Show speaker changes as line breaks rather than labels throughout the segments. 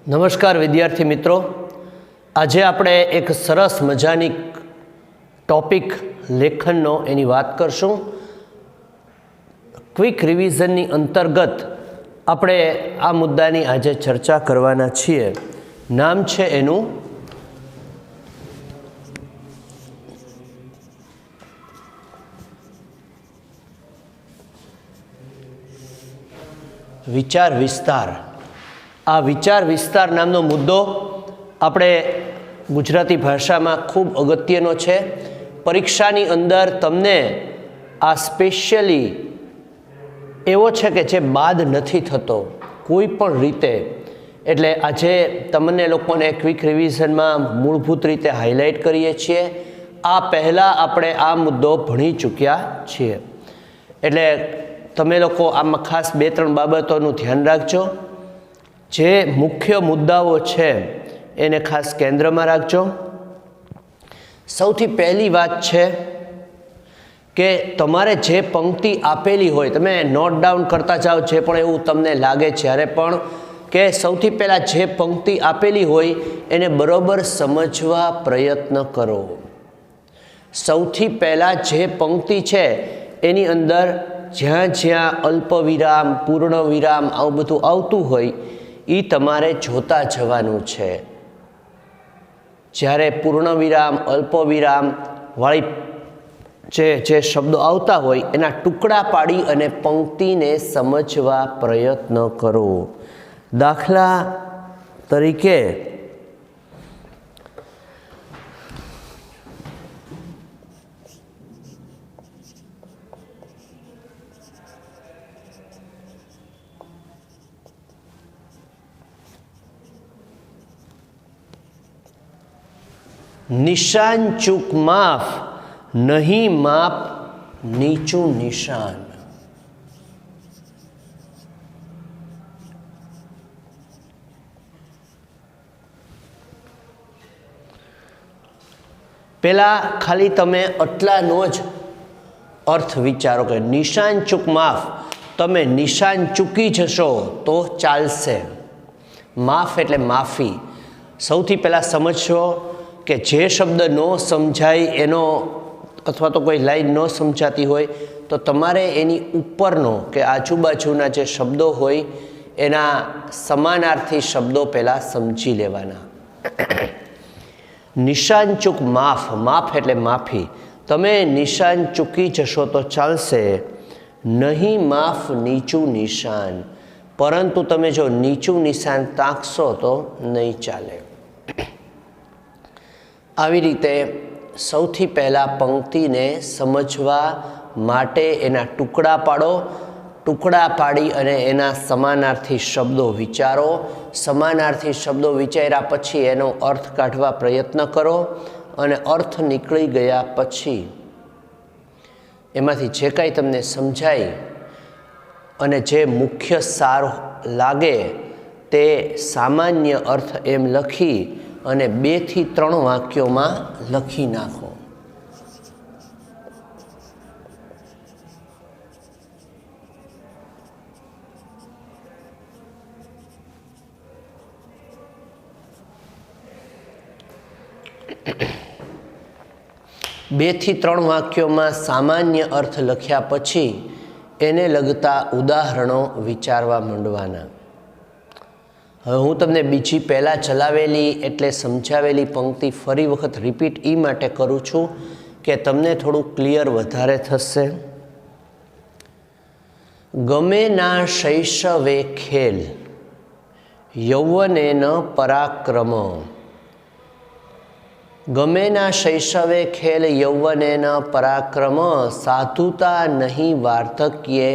નમસ્કાર વિદ્યાર્થી મિત્રો, આજે આપણે એક સરસ મજાની ટોપિક લેખનનો એની વાત કરશું. ક્વિક રિવિઝનની અંતર્ગત આપણે આ મુદ્દાની આજે ચર્ચા કરવાના છીએ. નામ છે એનું વિચાર વિસ્તાર. આ વિચાર વિસ્તાર નામનો મુદ્દો આપણે ગુજરાતી ભાષામાં ખૂબ અગત્યનો છે. પરીક્ષાની અંદર તમને આ સ્પેશિયલી એવો છે કે જે બાદ નથી થતો કોઈ પણ રીતે. એટલે આજે તમને લોકોને ક્વિક રિવિઝનમાં મૂળભૂત રીતે હાઇલાઇટ કરીએ છીએ. આ પહેલાં આપણે આ મુદ્દો ભણી ચૂક્યા છીએ. એટલે તમે લોકો આમાં ખાસ 2-3 બાબતોનું ધ્યાન રાખજો. જે મુખ્ય મુદ્દાઓ છે એને ખાસ કેન્દ્રમાં રાખજો. સૌથી પહેલી વાત છે કે તમારે જે પંક્તિ આપેલી હોય તમે નોટ ડાઉન કરતા જાઓ, જે પણ એવું તમને લાગે જ્યારે પણ કે સૌથી પહેલાં જે પંક્તિ આપેલી હોય એને બરોબર સમજવા પ્રયત્ન કરો. સૌથી પહેલાં જે પંક્તિ છે એની અંદર જ્યાં જ્યાં અલ્પ વિરામ, પૂર્ણ વિરામ આવું બધું આવતું હોય એ તમારે જોતા જવાનું છે. જ્યારે પૂર્ણ વિરામ, અલ્પ વિરામ વાળી જે શબ્દો આવતા હોય એના ટુકડા પાડી અને પંક્તિને સમજવા પ્રયત્ન કરો. દાખલા તરીકે નિશાન ચૂક માફ, નહીં માપ નીચું નિશાન. પેલા ખાલી તમે આટલાનો જ અર્થ વિચારો કે નિશાન ચૂક માફ, તમે નિશાન ચૂકી જશો તો ચાલશે. માફ એટલે માફી. સૌથી પહેલાં સમજશો કે જે શબ્દ ન સમજાય એનો અથવા તો કોઈ લાઈન ન સમજાતી હોય તો તમારે એની ઉપરનો કે આજુબાજુના જે શબ્દો હોય એના સમાનાર્થી શબ્દો પહેલાં સમજી લેવાના. નિશાન ચૂક માફ, માફ એટલે માફી. તમે નિશાન ચૂકી જશો તો ચાલશે. નહીં માફ નીચું નિશાન, પરંતુ તમે જો નીચું નિશાન તાકશો તો નહીં ચાલે. આવી રીતે સૌથી પહેલાં પંક્તિને સમજવા માટે એના ટુકડા પાડો. ટુકડા પાડી અને એના સમાનાર્થી શબ્દો વિચારો. સમાનાર્થી શબ્દો વિચાર્યા પછી એનો અર્થ કાઢવા પ્રયત્ન કરો અને અર્થ નીકળી ગયા પછી એમાંથી જે કાંઈ તમને સમજાય અને જે મુખ્ય સાર લાગે તે સામાન્ય અર્થ એમ લખી અને 2 થી 3 વાક્યોમાં લખી નાખો. બે થી 3 વાક્યોમાં સામાન્ય અર્થ લખ્યા પછી એને લગતા ઉદાહરણો વિચારવા માંડવાના. હવે હું તમને બીજી પહેલાં ચલાવેલી એટલે સમજાવેલી પંક્તિ ફરી વખત રિપીટ એ માટે કરું છું કે તમને થોડું ક્લિયર વધારે થશે. ગમે ના શૈશવે ખેલ, યૌવને ન પરાક્રમ. ગમે ના શૈશવે ખેલ, યૌવને ન પરાક્રમ. સાધુતા નહીં વાર્ધક્યે,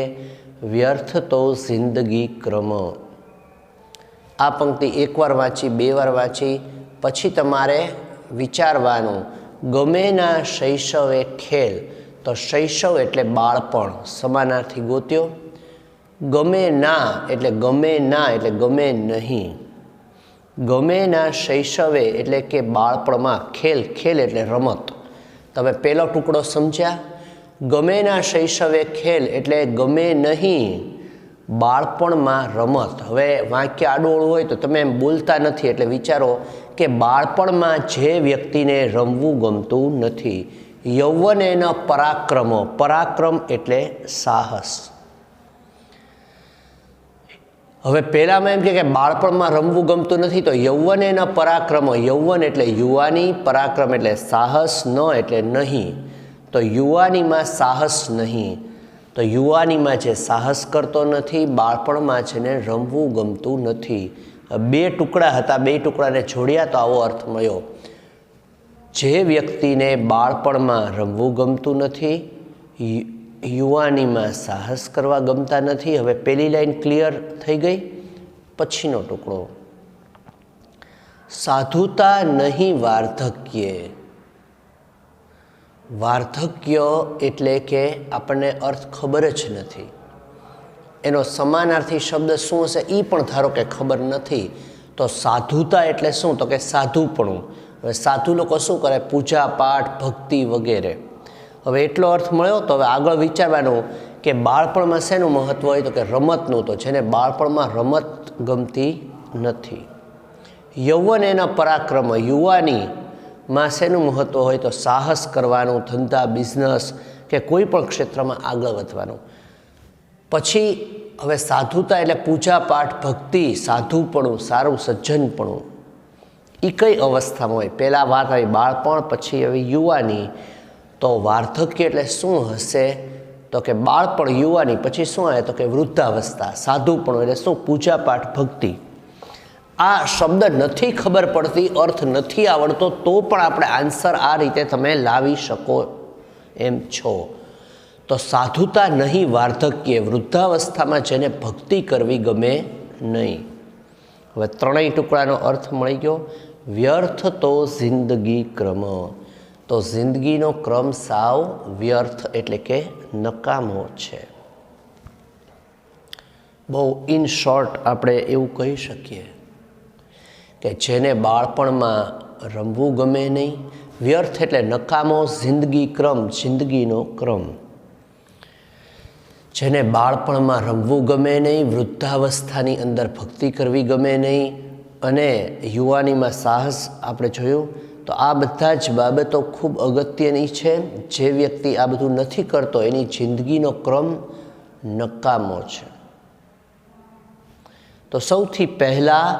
વ્યર્થ તો જિંદગી ક્રમ. આ પંક્તિ 1 વાર વાંચી, 2 વાર વાંચી પછી તમારે વિચારવાનું ગમે ના શૈશવે ખેલ. તો શૈશવ એટલે બાળપણ, સમાનાર્થી ગોત્યો. ગમે ના એટલે ગમે નહીં. ગમે ના શૈશવે એટલે કે બાળપણમાં, ખેલ, ખેલ એટલે રમત. તમે પહેલો ટુકડો સમજ્યા. ગમે ના શૈશવે ખેલ એટલે ગમે નહીં બાળપણમાં રમત. હવે વાક્ય આડોળું હોય તો તમે એમ બોલતા નથી, એટલે વિચારો કે બાળપણમાં જે વ્યક્તિને રમવું ગમતું નથી. યૌવનેન પરાક્રમ. પરાક્રમ એટલે સાહસ. હવે પહેલામાં એમ કે બાળપણમાં રમવું ગમતું નથી, તો યૌવનેન પરાક્રમ. યૌવન એટલે યુવાની, પરાક્રમ એટલે સાહસ, ન એટલે નહીં. તો યુવાનીમાં સાહસ નહીં. તો યુવાનીમાં જે સાહસ કરતો નથી, બાળપણમાં છે ને રમવું ગમતું નથી. બે ટુકડા હતા, બે ટુકડાને જોડ્યા તો આવો અર્થ મળ્યો. જે વ્યક્તિને બાળપણમાં રમવું ગમતું નથી, યુવાનીમાં સાહસ કરવા ગમતા નથી. હવે પહેલી લાઈન ક્લિયર થઈ ગઈ. પછીનો ટુકડો, સાધુતા નહીં વાર્ધક્ય. વાર્ધક્ય એટલે કે આપણને અર્થ ખબર જ નથી. એનો સમાનાર્થી શબ્દ શું હશે એ પણ ધારો કે ખબર નથી. તો સાધુતા એટલે શું? તો કે સાધુપણું. હવે સાધુ લોકો શું કરે? પૂજા પાઠ, ભક્તિ વગેરે. હવે એટલો અર્થ મળ્યો. તો હવે આગળ વિચારવાનું કે બાળપણમાં શેનું મહત્વ હોય? તો કે રમતનું. તો જેને બાળપણમાં રમત ગમતી નથી. યૌવન એના પરાક્રમ. યુવાનીમાં શેનું મહત્વ હોય? તો સાહસ કરવાનું, ધંધા, બિઝનેસ કે કોઈ પણ ક્ષેત્રમાં આગળ વધવાનું. પછી હવે સાધુતા એટલે પૂજા પાઠ, ભક્તિ, સાધુપણું, સારું સજ્જનપણું. એ કઈ અવસ્થામાં હોય? પહેલાં વાત આવી બાળપણ, પછી હવે યુવાની. તો વાર્ધક્ય એટલે શું હશે? તો કે બાળપણ, યુવાની, પછી શું આવે? તો કે વૃદ્ધાવસ્થા. સાધુપણું એટલે શું? પૂજા પાઠ, ભક્તિ. આ શબ્દ નથી ખબર પડતી, અર્થ નથી આવડતો, તો પણ આપણે આન્સર આ રીતે તમે લાવી શકો એમ છો. તો સાધુતા નહીં વાર્ધક્ય. વૃદ્ધાવસ્થામાં જેને ભક્તિ કરવી ગમે નહીં. હવે ત્રણેય ટુકડાનો અર્થ મળી ગયો. વ્યર્થ તો જિંદગી ક્રમ. તો જિંદગીનો ક્રમ સાવ વ્યર્થ એટલે કે નકામો છે. બહુ ઇન શોર્ટ આપણે એવું કહી શકીએ કે જેને બાળપણમાં રમવું ગમે નહીં, વ્યર્થ એટલે નકામો, જિંદગી ક્રમ, જિંદગીનો ક્રમ. જેને બાળપણમાં રમવું ગમે નહીં, વૃદ્ધાવસ્થાની અંદર ભક્તિ કરવી ગમે નહીં, અને યુવાનીમાં સાહસ આપણે જોયું. તો આ બધા જ બાબતો ખૂબ અગત્યની છે. જે વ્યક્તિ આ બધું નથી કરતો એની જિંદગીનો ક્રમ નકામો છે. તો સૌથી પહેલાં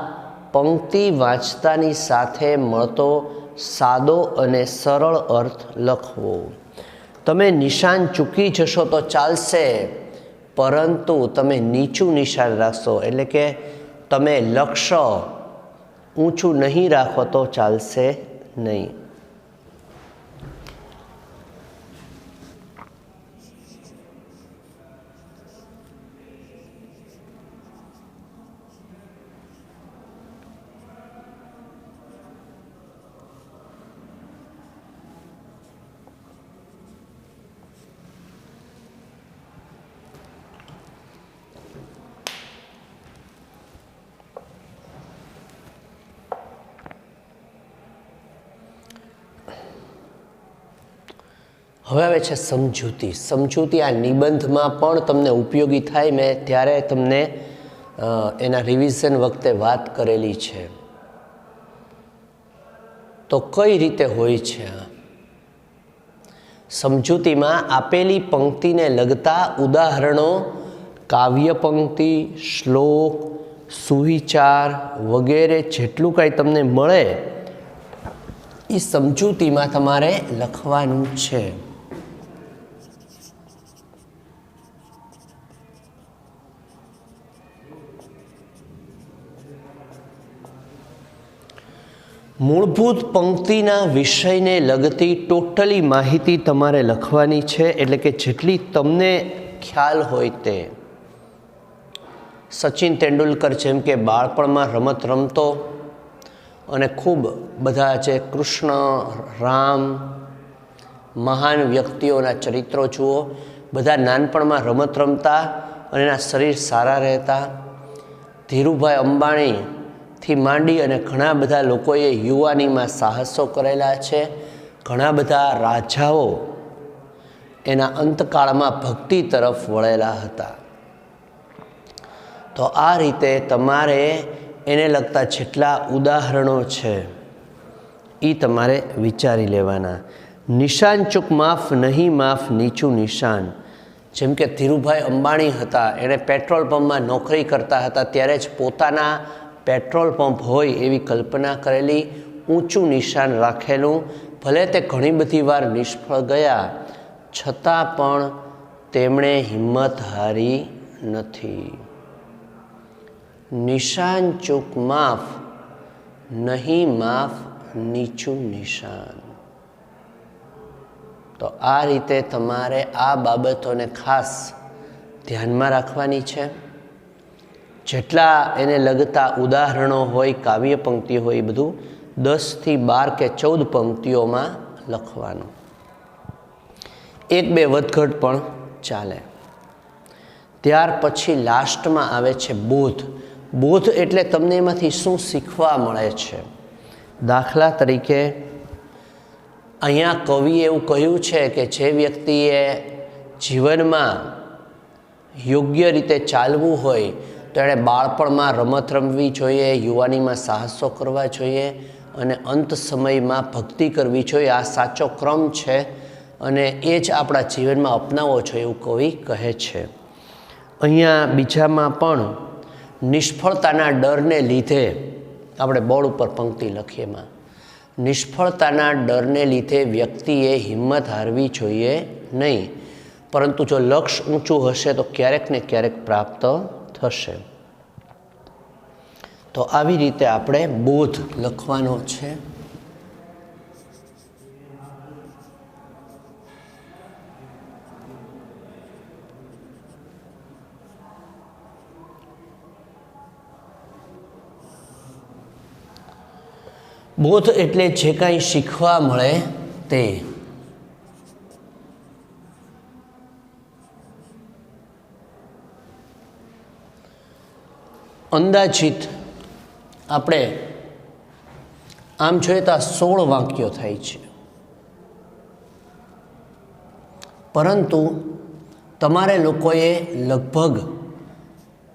પંક્તિ વાંચતાની સાથે મળતો સાદો અને સરળ અર્થ લખવો. તમે નિશાન ચૂકી જશો તો ચાલશે, પરંતુ તમે નીચું નિશાન રાખશો, એટલે કે તમે લક્ષ્ય ઊંચું નહીં રાખો તો ચાલશે નહીં. હવે આવે છે સમજૂતી. સમજૂતી આ નિબંધમાં પણ તમને ઉપયોગી થાય. મેં ત્યારે તમને એના રિવિઝન વખતે વાત કરેલી છે. તો કઈ રીતે હોય છે? સમજૂતીમાં આપેલી પંક્તિને લગતા ઉદાહરણો, કાવ્ય પંક્તિ, શ્લોક, સુવિચાર વગેરે જેટલું કાંઈ તમને મળે એ સમજૂતીમાં તમારે લખવાનું છે. મૂળભૂત પંક્તિના વિષયને લગતી ટોટલી માહિતી તમારે લખવાની છે, એટલે કે જેટલી તમને ખ્યાલ હોય તે. સચિન તેંડુલકર જેમ કે બાળપણમાં રમત રમતો અને ખૂબ બધા જે કૃષ્ણ, રામ, મહાન વ્યક્તિઓના ચરિત્રો જુઓ, બધા નાનપણમાં રમત રમતા અને એના શરીર સારા રહેતા. ધીરુભાઈ અંબાણીથી માંડી અને ઘણા બધા લોકોએ યુવાનીમાં સાહસો કરેલા છે. ઘણા બધા રાજાઓ એના અંતકાળમાં ભક્તિ તરફ વળેલા હતા. તો આ રીતે તમારે એને લગતા જેટલા ઉદાહરણો છે એ તમારે વિચારી લેવાના. નિશાન ચૂક માફ નહીં માફ નીચું નિશાન. જેમ કે ધીરુભાઈ અંબાણી હતા, એણે પેટ્રોલ પંપમાં નોકરી કરતા હતા ત્યારે જ પોતાના પેટ્રોલ પંપ હોય એવી કલ્પના કરેલી, ઊંચું નિશાન રાખેલું. ભલે તે ઘણી બધી વાર નિષ્ફળ ગયા છતાં પણ તેમણે હિંમત હારી નથી. નિશાન ચૂક માફ નહીં માફ નીચું નિશાન. તો આ રીતે તમારે આ બાબતોને ખાસ ધ્યાનમાં રાખવાની છે. જેટલા એને લગતા ઉદાહરણો હોય, કાવ્ય પંક્તિ હોય, એ બધું 10 થી 12 કે 14 પંક્તિઓમાં લખવાનું. 1-2 વધઘટ પણ ચાલે. ત્યાર પછી લાસ્ટમાં આવે છે બોધ. બોધ એટલે તમને એમાંથી શું શીખવા મળે છે. દાખલા તરીકે અહીંયા કવિએ એવું કહ્યું છે કે જે વ્યક્તિએ જીવનમાં યોગ્ય રીતે ચાલવું હોય તો એણે બાળપણમાં રમત રમવી જોઈએ, યુવાનીમાં સાહસો કરવા જોઈએ અને અંત સમયમાં ભક્તિ કરવી જોઈએ. આ સાચો ક્રમ છે અને એ જ આપણા જીવનમાં અપનાવવો જોઈએ એવું કવિ કહે છે. અહીંયા બીજામાં પણ નિષ્ફળતાના ડરને લીધે, આપણે બોર્ડ ઉપર પંક્તિ લખીએ એમાં, નિષ્ફળતાના ડરને લીધે વ્યક્તિએ હિંમત હારવી જોઈએ નહીં, પરંતુ જો લક્ષ્ય ઊંચું હશે તો ક્યારેક ને ક્યારેક પ્રાપ્ત થશે. તો આવી રીતે આપણે બોધ લખવાનો છે. બોધ એટલે જે કાંઈ શીખવા મળે તે. અંદાજિત આપણે આમ જોઈએ તો આ 16 વાક્યો થાય છે, પરંતુ તમારે લોકોએ લગભગ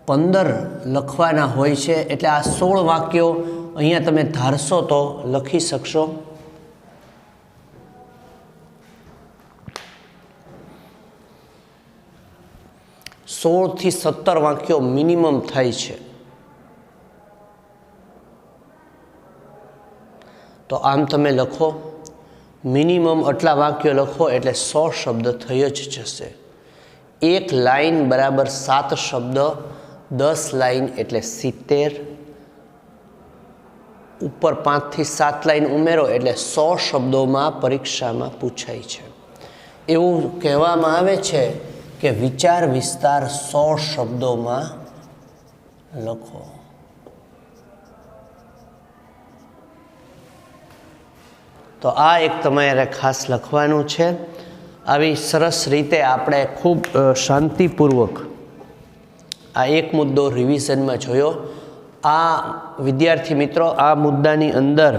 15 લખવાના હોય છે. એટલે આ 16 વાક્યો અહીંયા તમે ધારશો તો લખી શકશો. થી 17 વાક્યો મિનિમમ થાય છે. તો આમ તમે લખો, મિનિમમ આટલા વાક્યો લખો એટલે 100 શબ્દ થઈ જ જશે. 1 લાઈન બરાબર 7 શબ્દ, 10 લાઈન એટલે 70, ઉપર 5 થી 7 લાઈન ઉમેરો એટલે 100 શબ્દોમાં પરીક્ષામાં પૂછાય છે. એવું કહેવામાં આવે છે કે વિચાર વિસ્તાર 100 શબ્દોમાં લખો. તો આ એક તમારે ખાસ લખવાનું છે. આવી સરસ રીતે આપણે ખૂબ શાંતિપૂર્વક આ એક મુદ્દો રિવિઝનમાં જોયો. આ વિદ્યાર્થી મિત્રો, આ મુદ્દાની અંદર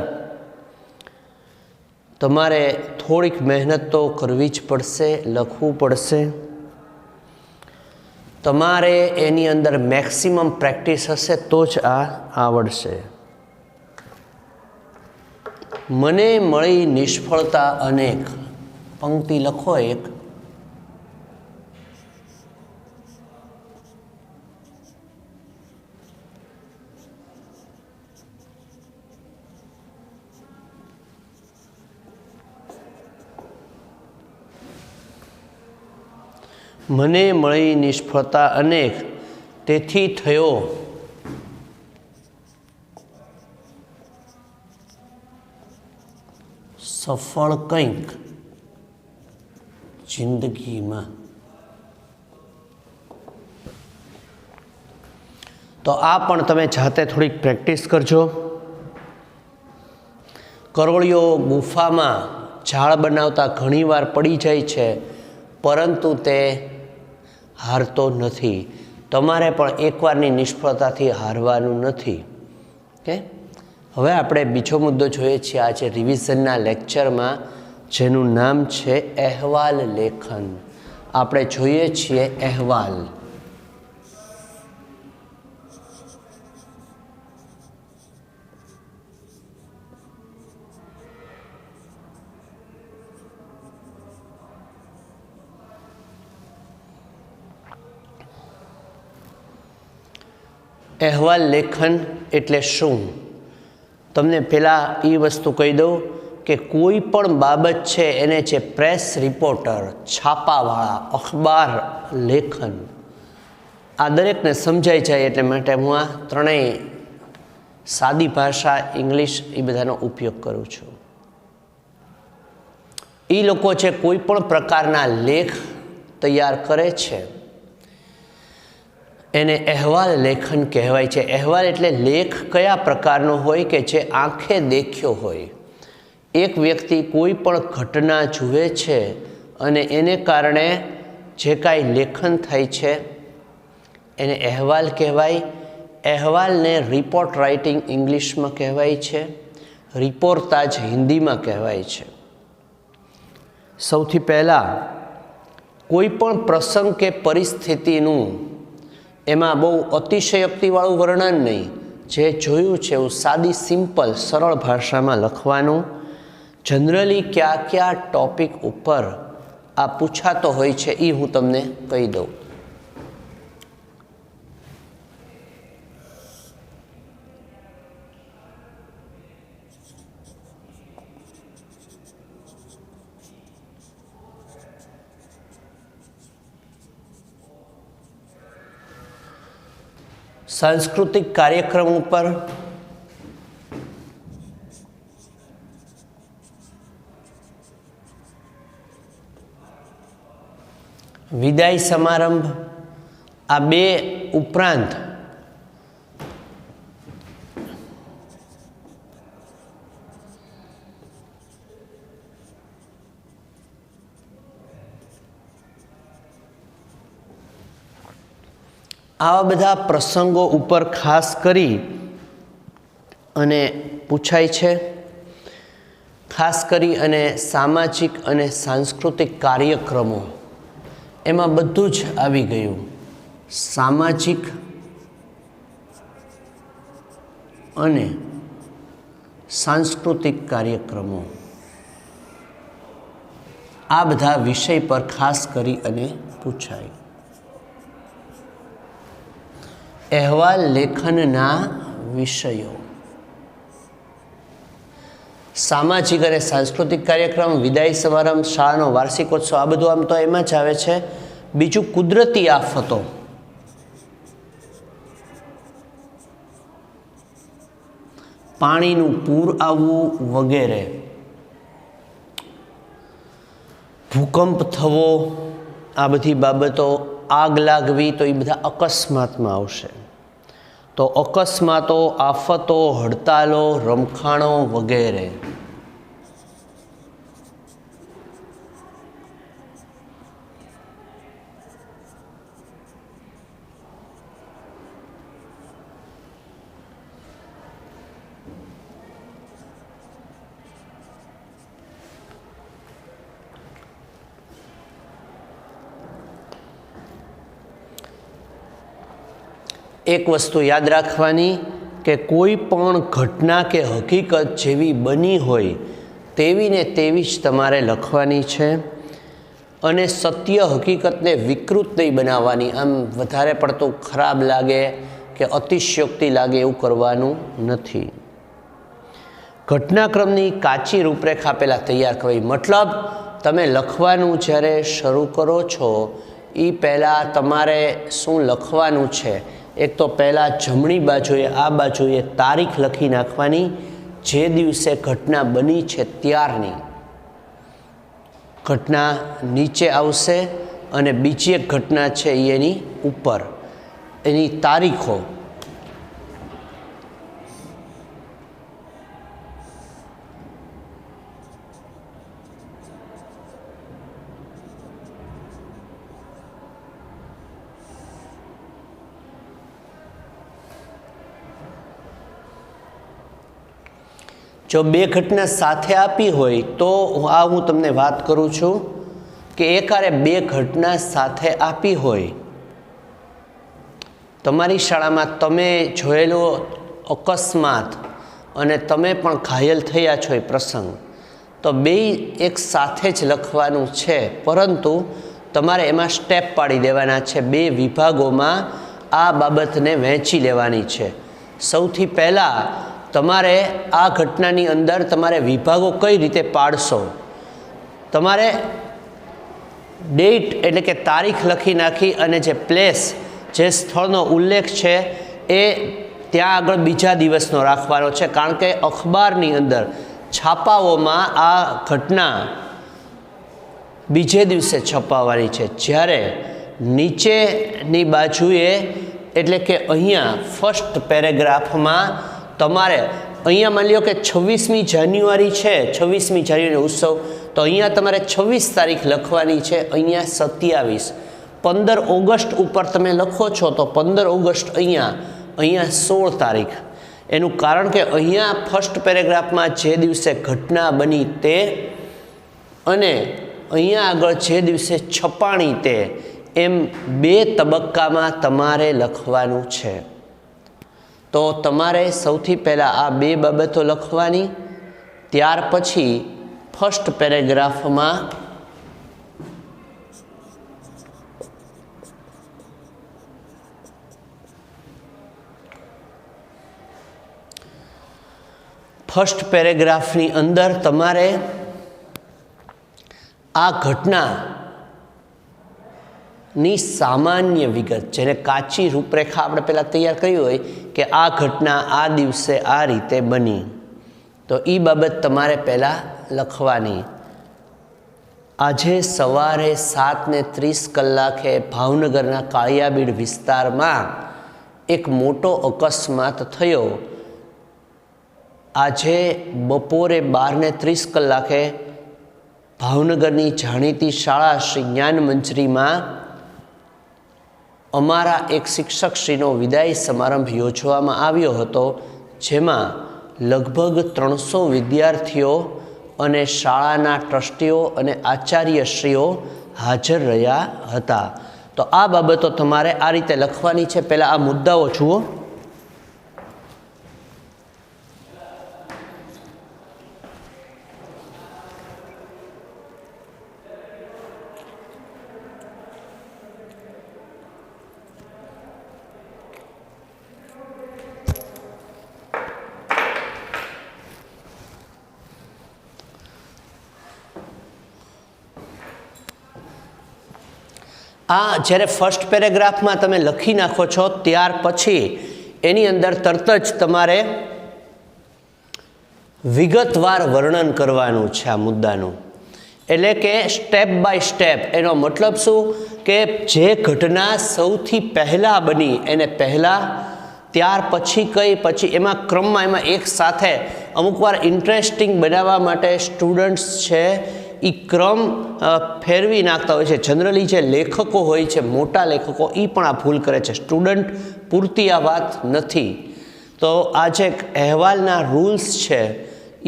તમારે થોડીક મહેનત તો કરવી જ પડશે, લખવું પડશે. તમારે એની અંદર મેક્સિમમ પ્રેક્ટિસ હશે તો જ આ આવડશે. મને મળી નિષ્ફળતા અનેક, પંક્તિ લખો એક. મને મળી નિષ્ફળતા અનેક, તેથી થયો સફળ કંઈક જિંદગીમાં. તો આ પણ તમે જાતે થોડીક પ્રેક્ટિસ કરજો. કરોળિયો ગુફામાં ઝાડ બનાવતા ઘણીવાર પડી જાય છે, પરંતુ તે હારતો નથી. તમારે પણ એકવારની નિષ્ફળતાથી હારવાનું નથી. ઓકે, હવે આપણે બીજો મુદ્દો જોઈએ છીએ આજે રિવિઝનના લેક્ચરમાં, જેનું નામ છે અહેવાલ લેખન. આપણે જોઈએ છીએ અહેવાલ. અહેવાલ લેખન એટલે શું? તમને પહેલાં એ વસ્તુ કહી દઉં કે કોઈ પણ બાબત છે એને જે પ્રેસ રિપોર્ટર, છાપાવાળા, અખબાર લેખન આ દરેકને સમજાઈ જાય એટલે માટે હું આ ત્રણેય સાદી ભાષા, ઇંગ્લિશ એ બધાનો ઉપયોગ કરું છું. એ લોકો છે કોઈ પણ પ્રકારના લેખ તૈયાર કરે છે એને અહેવાલ લેખન કહેવાય છે. અહેવાલ એટલે લેખ કયા પ્રકારનો હોય કે જે આંખે દેખ્યો હોય. એક વ્યક્તિ કોઈ પણ ઘટના જુએ છે અને એને કારણે જે કાંઈ લેખન થાય છે એને અહેવાલ કહેવાય. અહેવાલને રિપોર્ટ રાઇટિંગ ઇંગ્લિશમાં કહેવાય છે, રિપોર્ટાજ હિન્દીમાં કહેવાય છે. સૌથી પહેલાં કોઈ પણ પ્રસંગ કે પરિસ્થિતિનું એમાં બહુ અતિશયોક્તિવાળું વર્ણન નહીં, જે જોયું છે એવું સાદી સિમ્પલ સરળ ભાષામાં લખવાનું. જનરલી કયા કયા ટૉપિક ઉપર આ પૂછાતો હોય છે એ હું તમને કહી દઉં. સાંસ્કૃતિક કાર્યક્રમ ઉપર, વિદાય સમારંભ, આ બે ઉપરાંત આવા બધા પ્રસંગો ઉપર ખાસ કરી અને પૂછાય છે. ખાસ કરી અને સામાજિક અને સાંસ્કૃતિક કાર્યક્રમો એમાં બધું જ આવી ગયું. સામાજિક અને સાંસ્કૃતિક કાર્યક્રમો આ બધા વિષય પર ખાસ કરી અને પૂછાય. અહેવાલ લેખનના વિષયો: સામાજિક અને સાંસ્કૃતિક કાર્યક્રમ, વિદાય સમારંભ, શાળાનો વાર્ષિકોત્સવ, આ બધું આમ તો એમાં જ આવે છે. બીજું કુદરતી આફતો, પાણીનું પૂર આવવું વગેરે, ભૂકંપ થવો, આ બધી બાબતો, આગ લાગવી, તો એ બધા અકસ્માતમાં આવશે. તો અકસ્માતો, આફતો, હડતાલો, રમખાણો વગેરે. એક વસ્તુ યાદ રાખવાની કે કોઈ પણ ઘટના કે હકીકત જેવી બની હોય તેવી ને તેવી જ તમારે લખવાની છે. અને સત્ય હકીકતને વિકૃત નહીં બનાવવાની, આમ વધારે પડતું ખરાબ લાગે કે અતિશયોક્તિ લાગે એવું કરવાનું નથી. ઘટનાક્રમની કાચી રૂપરેખા પહેલાં તૈયાર કરવી. મતલબ તમે લખવાનું જ્યારે શરૂ કરો છો એ પહેલાં તમારે શું લખવાનું છે, એક તો પહેલાં જમણી બાજુએ આ બાજુએ તારીખ લખી નાખવાની, જે દિવસે ઘટના બની છે ત્યારની. ઘટના નીચે આવશે અને બીજી એક ઘટના છે એની ઉપર એની તારીખો. જો બે ઘટના સાથે આપી હોય તો આ હું તમને વાત કરું છું કે એકારે બે ઘટના સાથે આપી હોય, તમારી શાળામાં તમે જોયેલો અકસ્માત અને તમે પણ ઘાયલ થયા છો એ પ્રસંગ, તો બે એક સાથે જ લખવાનું છે, પરંતુ તમારે એમાં સ્ટેપ પાડી દેવાના છે. બે વિભાગોમાં આ બાબતને વહેંચી લેવાની છે। સૌથી પહેલાં તમારે આ ઘટનાની અંદર તમારે વિભાગો કઈ રીતે પાડશો, તમારે ડેટ એટલે કે તારીખ લખી નાખી અને જે પ્લેસ, જે સ્થળનો ઉલ્લેખ છે એ ત્યાં આગળ બીજા દિવસનો રાખવાનો છે, કારણ કે અખબારની અંદર છાપાઓમાં આ ઘટના બીજે દિવસે છપાવવાની છે। જ્યારે નીચેની બાજુએ એટલે કે અહીંયા ફર્સ્ટ પેરેગ્રાફમાં તમારે અહીંયા માની લો કે 26મી જાન્યુઆરી છે, 26મી જાન્યુઆરી ઉત્સવ, તો અહીંયા તમારે 26 તારીખ લખવાની છે, અહીંયા 27। 15 ઓગસ્ટ ઉપર તમે લખો છો તો 15 ઓગસ્ટ અહીંયા 16 તારીખ। એનું કારણ કે અહીંયા ફર્સ્ટ પેરેગ્રાફમાં જે દિવસે ઘટના બની તે અને અહીંયા આગળ જે દિવસે છપાણી તે, એમ 2 તબક્કામાં તમારે લખવાનું છે। તો તમારે સૌથી પહેલાં આ 2 બાબતો લખવાની, ત્યાર પછી ફર્સ્ટ પેરેગ્રાફમાં ફર્સ્ટ પેરેગ્રાફની અંદર તમારે આ ઘટનાની સામાન્ય વિગત, જેને કાચી રૂપરેખા આપણે પહેલાં તૈયાર કરી હોય કે આ ઘટના આ દિવસે આ રીતે બની, તો એ બાબત તમારે પહેલાં લખવાની। આજે સવારે 7:30 ભાવનગરના કાળિયાબીડ વિસ્તારમાં એક મોટો અકસ્માત થયો। આજે બપોરે 12:30 ભાવનગરની જાણીતી શાળા શ્રી જ્ઞાન મંજરીમાં અમારા એક શિક્ષકશ્રીનો વિદાય સમારંભ યોજવામાં આવ્યો હતો, જેમાં લગભગ 300 વિદ્યાર્થીઓ અને શાળાના ટ્રસ્ટીઓ અને આચાર્યશ્રીઓ હાજર રહ્યા હતા। તો આ બાબતો તમારે આ રીતે લખવાની છે। પહેલાં આ મુદ્દાઓ જુઓ। આ જ્યારે ફર્સ્ટ પેરેગ્રાફમાં તમે લખી નાખો છો ત્યાર પછી એની અંદર તરત જ તમારે વિગતવાર વર્ણન કરવાનું છે આ મુદ્દાનું, એટલે કે સ્ટેપ બાય સ્ટેપ। એનો મતલબ શું કે જે ઘટના સૌથી પહેલાં બની એને પહેલાં, ત્યાર પછી કઈ, પછી એમાં ક્રમમાં એમાં એક સાથે અમુકવાર ઇન્ટરેસ્ટિંગ બનાવવા માટે સ્ટુડન્ટ્સ છે એ ક્રમ ફેરવી નાખતા હોય છે। જનરલી જે લેખકો હોય છે, મોટા લેખકો, એ પણ આ ભૂલ કરે છે। સ્ટુડન્ટ પૂરતી આ વાત નથી। તો આ જે અહેવાલના રૂલ્સ છે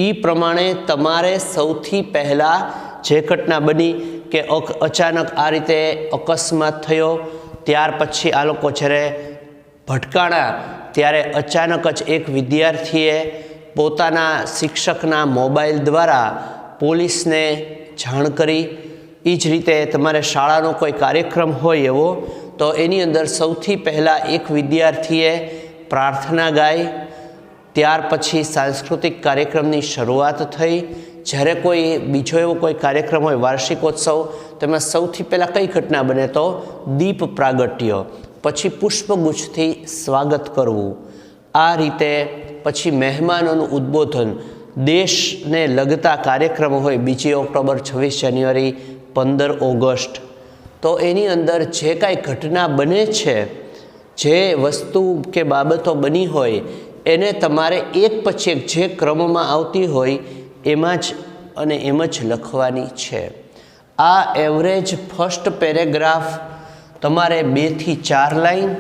એ પ્રમાણે તમારે સૌથી પહેલાં જે ઘટના બની કે અચાનક આ રીતે અકસ્માત થયો, ત્યાર પછી આ લોકો જ્યારે ભટકાણા ત્યારે અચાનક જ એક વિદ્યાર્થીએ પોતાના શિક્ષકના મોબાઈલ દ્વારા પોલીસને જાણ કરી। એ જ રીતે તમારે શાળાનો કોઈ કાર્યક્રમ હોય એવો, તો એની અંદર સૌથી પહેલાં એક વિદ્યાર્થીએ પ્રાર્થના ગાઈ, ત્યાર પછી સાંસ્કૃતિક કાર્યક્રમની શરૂઆત થઈ। જ્યારે કોઈ બીજો એવો કોઈ કાર્યક્રમ હોય, વાર્ષિકોત્સવ, તેમાં સૌથી પહેલાં કઈ ઘટના બને તો દીપ પ્રાગટ્ય, પછી પુષ્પગુચ્છથી સ્વાગત કરવું। આ રીતે પછી મહેમાનોનું ઉદ્બોધન, દેશને લગતા કાર્યક્રમો હોય, 2 ઓક્ટોબર, 26 જાન્યુઆરી, 15 ઓગસ્ટ, તો એની અંદર જે કાંઈ ઘટના બને છે, જે વસ્તુ કે બાબતો બની હોય એને તમારે એક પછી એક જે ક્રમમાં આવતી હોય એમાં જ અને એમ જ લખવાની છે। આ એવરેજ ફર્સ્ટ પેરેગ્રાફ તમારે 2 થી 4 લાઈન,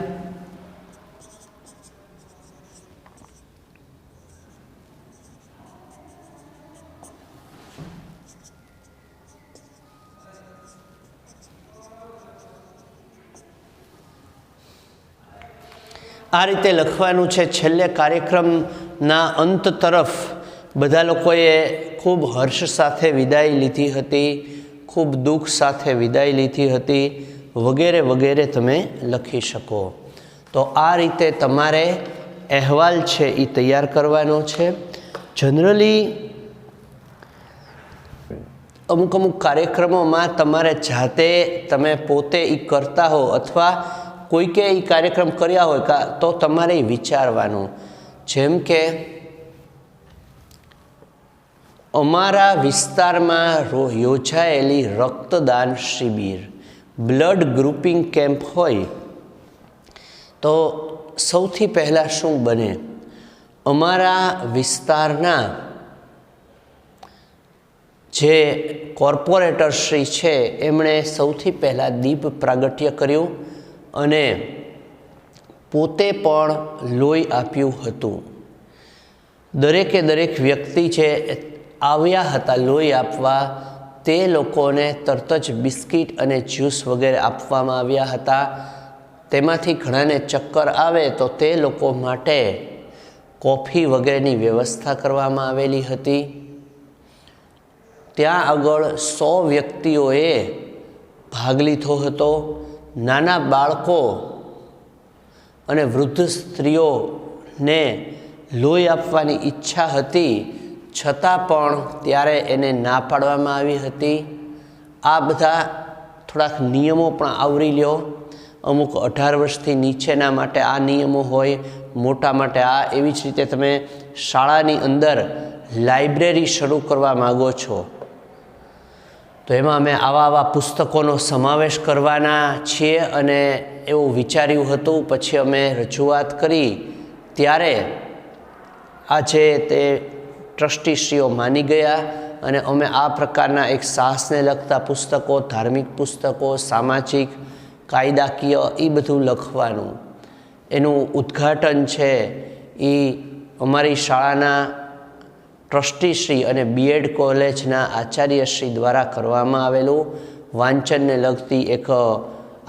આ રીતે લખવાનું છે। છેલ્લે કાર્યક્રમના અંત તરફ બધા લોકોએ ખૂબ હર્ષ સાથે વિદાય લીધી હતી, ખૂબ દુઃખ સાથે વિદાય લીધી હતી, વગેરે વગેરે તમે લખી શકો। તો આ રીતે તમારે અહેવાલ છે એ તૈયાર કરવાનો છે. જનરલી અમુક અમુક કાર્યક્રમોમાં તમારે જાતે તમે પોતે એ કરતા હો અથવા કોઈકે એ કાર્યક્રમ કર્યા હોય તો તમારે વિચારવાનું. જેમ કે અમારા વિસ્તારમાં યોજાયેલી રક્તદાન શિબિર, બ્લડ ગ્રુપિંગ કેમ્પ હોય તો સૌથી પહેલાં શું બને? અમારા વિસ્તારના જે કોર્પોરેટરશ્રી છે એમણે સૌથી પહેલાં દીપ પ્રાગટ્ય કર્યું અને પોતે પણ લોહી આપ્યું હતું. દરેકે દરેક વ્યક્તિ જે આવ્યા હતા લોહી આપવા તે લોકોને તરત જ બિસ્કિટ અને જ્યુસ વગેરે આપવામાં આવ્યા હતા. તેમાંથી ઘણાને ચક્કર આવે તો તે લોકો માટે કોફી વગેરેની વ્યવસ્થા કરવામાં આવેલી હતી. ત્યાં આગળ 100 વ્યક્તિઓએ ભાગ લીધો હતો. નાના બાળકો અને વૃદ્ધ સ્ત્રીઓને લોહી આપવાની ઈચ્છા હતી, છતાં પણ ત્યારે એને ના પાડવામાં આવી હતી. આ બધા થોડાક નિયમો પણ આવરી લ્યો. અમુક 18 વર્ષથી નીચેના માટે આ નિયમો હોય, મોટા માટે આ. એવી જ રીતે તમે શાળાની અંદર લાઇબ્રેરી શરૂ કરવા માગો છો તો એમાં અમે આવા પુસ્તકોનો સમાવેશ કરવાના છીએ અને એવું વિચાર્યું હતું. પછી અમે રજૂઆત કરી ત્યારે આજે તે ટ્રસ્ટીશ્રીઓ માની ગયા અને અમે આ પ્રકારના એક સાહસને લગતા પુસ્તકો, ધાર્મિક પુસ્તકો, સામાજિક, કાયદાકીય એ બધું લખવાનું એનું ઉદ્ઘાટન છે એ અમારી શાળાના ટ્રસ્ટીશ્રી અને બીએડ કોલેજના આચાર્યશ્રી દ્વારા કરવામાં આવેલું. વાંચનને લગતી એક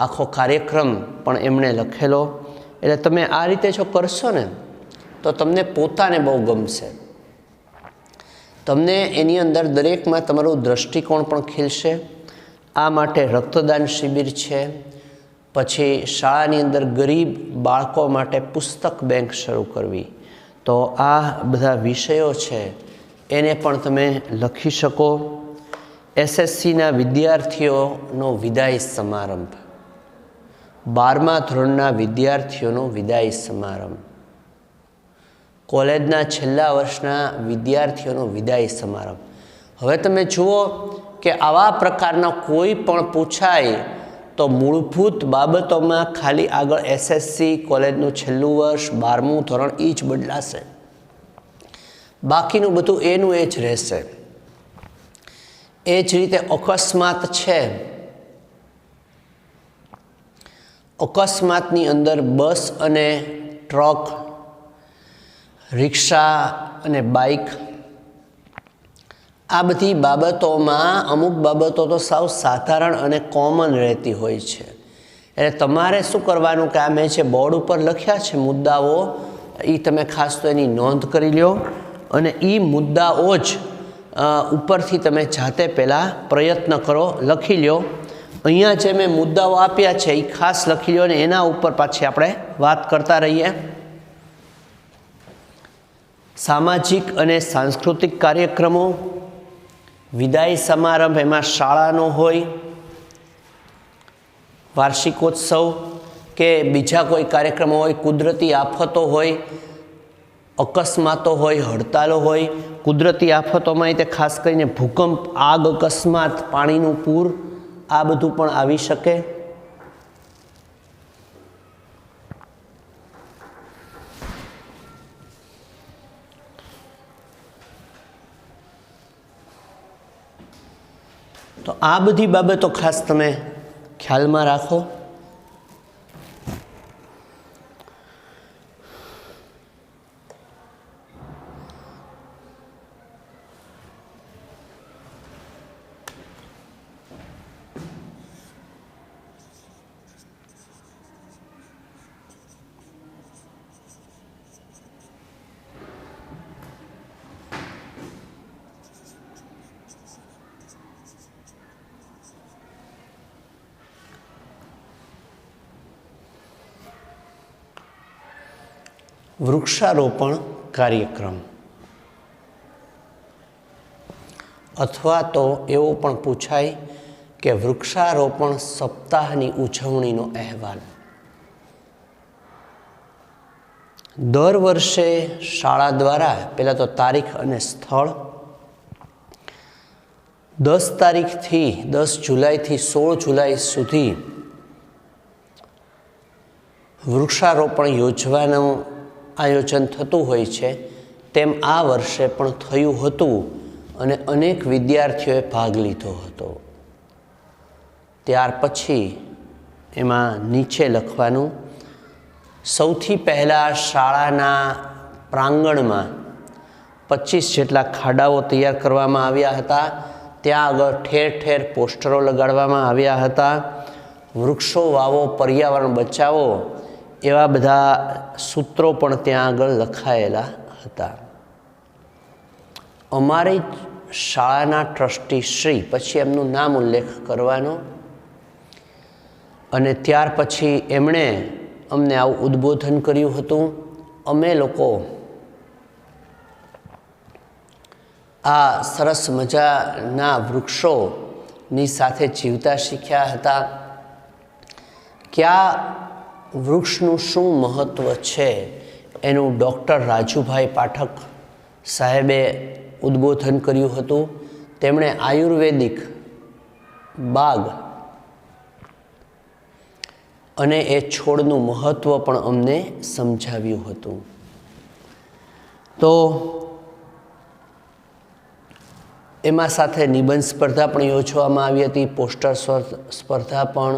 આખો કાર્યક્રમ પણ એમણે લખેલો. એટલે તમે આ રીતે જો કરશો ને તો તમને પોતાને બહુ ગમશે. તમને એની અંદર દરેકમાં તમારું દૃષ્ટિકોણ પણ ખીલશે. આ માટે રક્તદાન શિબિર છે. પછી શાળાની અંદર ગરીબ બાળકો માટે પુસ્તક બેંક શરૂ કરવી. તો આ બધા વિષયો છે એને પણ તમે લખી શકો. એસએસસીના વિદ્યાર્થીઓનો વિદાય સમારંભ, 12મા ધોરણના વિદ્યાર્થીઓનો વિદાય સમારંભ, કોલેજના છેલ્લા વર્ષના વિદ્યાર્થીઓનો વિદાય સમારંભ. હવે તમે જુઓ કે આવા પ્રકારના કોઈ પણ પૂછાય તો મૂળભૂત બાબતોમાં ખાલી આગળ એસએસસી કોલેજનું છેલ્લું વર્ષ, 12મું ધોરણ એ જ બદલાશે. બાકીનું બધું એનું એ જ રહેશે. એ જ રીતે અકસ્માત છે. અકસ્માતની અંદર બસ અને ટ્રક, રિક્ષા અને બાઇક, આ બધી બાબતોમાં અમુક બાબતો તો સાવ સાધારણ અને કોમન રહેતી હોય છે. એટલે તમારે શું કરવાનું કે આ મેં જે બોર્ડ ઉપર લખ્યા છે મુદ્દાઓ, એ તમે ખાસ તો એની નોંધ કરી લો અને એ મુદ્દાઓ જ ઉપરથી તમે જાતે પહેલાં પ્રયત્ન કરો, લખી લો. અહીંયા જે મેં મુદ્દાઓ આપ્યા છે એ ખાસ લખી લો અને એના ઉપર પાછી આપણે વાત કરતા રહીએ. સામાજિક અને સાંસ્કૃતિક કાર્યક્રમો, વિદાય સમારંભ એમાં શાળાનો હોય, વાર્ષિકોત્સવ કે બીજા કોઈ કાર્યક્રમો હોય, કુદરતી આફતો હોય, અકસ્માતો હોય, હડતાલો હોય. કુદરતી આફતોમાં તે ખાસ કરીને ભૂકંપ, આગ, અકસ્માત, પાણીનું પૂર, આ બધું પણ આવી શકે. તો આ બધી બાબતો ખાસ તમે ખ્યાલમાં રાખો. વૃક્ષારોપણ કાર્યક્રમ, અથવા તો એવો પણ પૂછાય કે વૃક્ષારોપણ સપ્તાહની ઉજવણીનો અહેવાલ. દર વર્ષે શાળા દ્વારા પહેલાં તો તારીખ અને સ્થળ 10 તારીખથી 10 જુલાઈથી 16 જુલાઈ સુધી વૃક્ષારોપણ યોજવાનું આયોજન થતું હોય છે. તેમ આ વર્ષે પણ થયું હતું અને અનેક વિદ્યાર્થીઓએ ભાગ લીધો હતો. ત્યાર પછી એમાં નીચે લખવાનું, સૌથી પહેલાં શાળાના પ્રાંગણમાં 25 જેટલા ખાડાઓ તૈયાર કરવામાં આવ્યા હતા. ત્યાં આગળ ઠેર ઠેર પોસ્ટરો લગાડવામાં આવ્યા હતા. વૃક્ષો વાવો, પર્યાવરણ બચાવો, એવા બધા સૂત્રો પણ ત્યાં આગળ લખાયેલા હતા. અમારી શાળાના ટ્રસ્ટી શ્રી, પછી એમનું નામ ઉલ્લેખ કરવાનો, અને ત્યાર પછી એમણે અમને આવું ઉદ્બોધન કર્યું હતું. અમે લોકો આ સરસ મજાના વૃક્ષોની સાથે જીવતા શીખ્યા હતા. કયા વૃક્ષનું શું મહત્ત્વ છે એનું ડૉક્ટર રાજુભાઈ પાઠક સાહેબે ઉદ્બોધન કર્યું હતું. તેમણે આયુર્વેદિક બાગ અને એ છોડનું મહત્ત્વ પણ અમને સમજાવ્યું હતું. તો એમાં સાથે નિબંધ સ્પર્ધા પણ યોજવામાં આવી હતી, પોસ્ટર સ્પર્ધા પણ,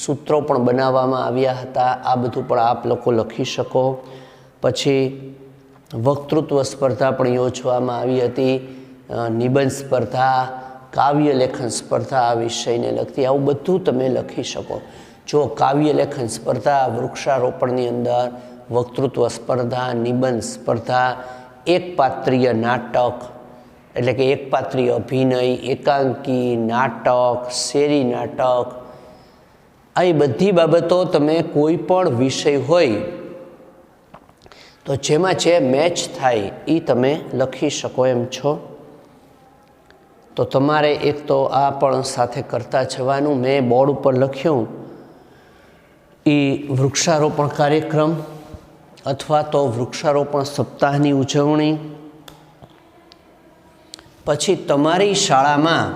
સૂત્રો પણ બનાવવામાં આવ્યા હતા. આ બધું પણ આપ લોકો લખી શકો. પછી વક્તૃત્વ સ્પર્ધા પણ યોજવામાં આવી હતી, નિબંધ સ્પર્ધા, કાવ્ય લેખન સ્પર્ધા આ વિષયને લગતી, આવું બધું તમે લખી શકો. જો કાવ્ય લેખન સ્પર્ધા વૃક્ષારોપણની અંદર, વક્તૃત્વ સ્પર્ધા, નિબંધ સ્પર્ધા, એકપાત્રીય નાટક એટલે કે એકપાત્રીય અભિનય, એકાંકી નાટક, શેરી નાટક, આ બધી બાબતો તમે કોઈ પણ વિષય હોય તો જેમાં જે મેચ થાય એ તમે લખી શકો એમ છો. તો તમારે એક તો આ પણ સાથે કરતા જવાનું. મેં બોર્ડ ઉપર લખ્યું એ વૃક્ષારોપણ કાર્યક્રમ અથવા તો વૃક્ષારોપણ સપ્તાહની ઉજવણી. પછી તમારી શાળામાં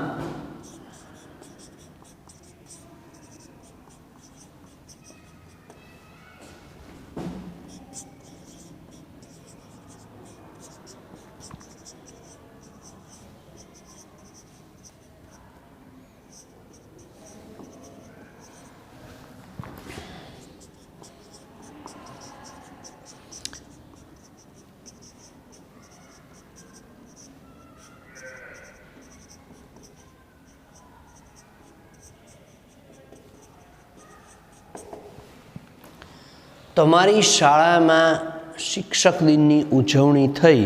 તમારી શાળામાં શિક્ષક દિનની ઉજવણી થઈ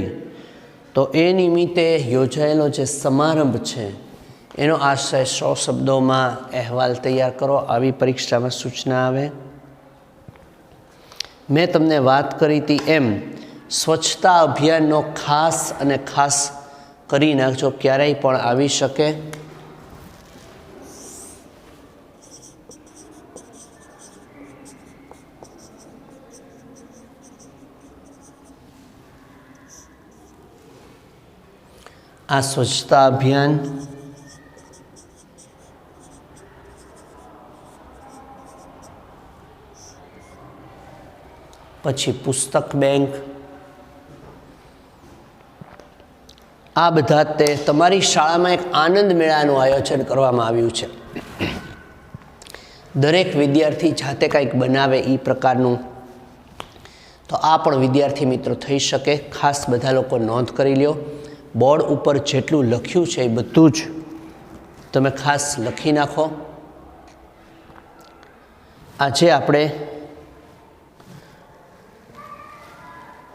તો એ નિમિત્તે યોજાયેલો જે સમારંભ છે એનો આશય 100 શબ્દોમાં અહેવાલ તૈયાર કરો, આવી પરીક્ષામાં સૂચના આવે. મેં તમને વાત કરી હતી એમ સ્વચ્છતા અભિયાનનો ખાસ અને ખાસ કરી નાખજો, ક્યારેય પણ આવી શકે. આ સ્વચ્છતા અભિયાન પછી પુસ્તક બેંક, આ બધા તે તમારી શાળામાં એક આનંદ મેળાનું આયોજન કરવામાં આવ્યું છે. દરેક વિદ્યાર્થી જાતે કંઈક બનાવે એ પ્રકારનું. તો આ પણ વિદ્યાર્થી મિત્રો થઈ શકે. ખાસ બધા લોકો નોંધ કરી લ્યો. બોર્ડ ઉપર જેટલું લખ્યું છે એ બધું જ તમે ખાસ લખી નાખો. આજે આપણે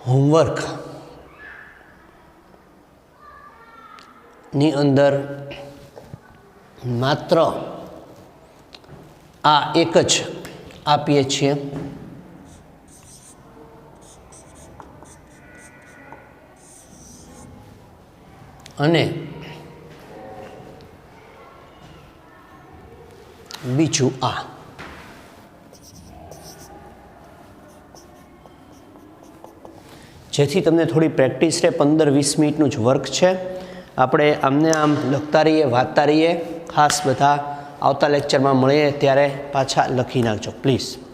હોમવર્ક ની અંદર માત્ર આ એક જ આપીએ છીએ. અને બીજું આ. જેથી તમને થોડી પ્રેક્ટિસ રહે. 15-20 મિનિટનું જ વર્ક છે. આપણે આમને આમ લખતા રહીએ, વાંચતા રહીએ. ખાસ બધા આવતા લેક્ચરમાં મળીએ ત્યારે પાછા લખી નાખજો પ્લીઝ.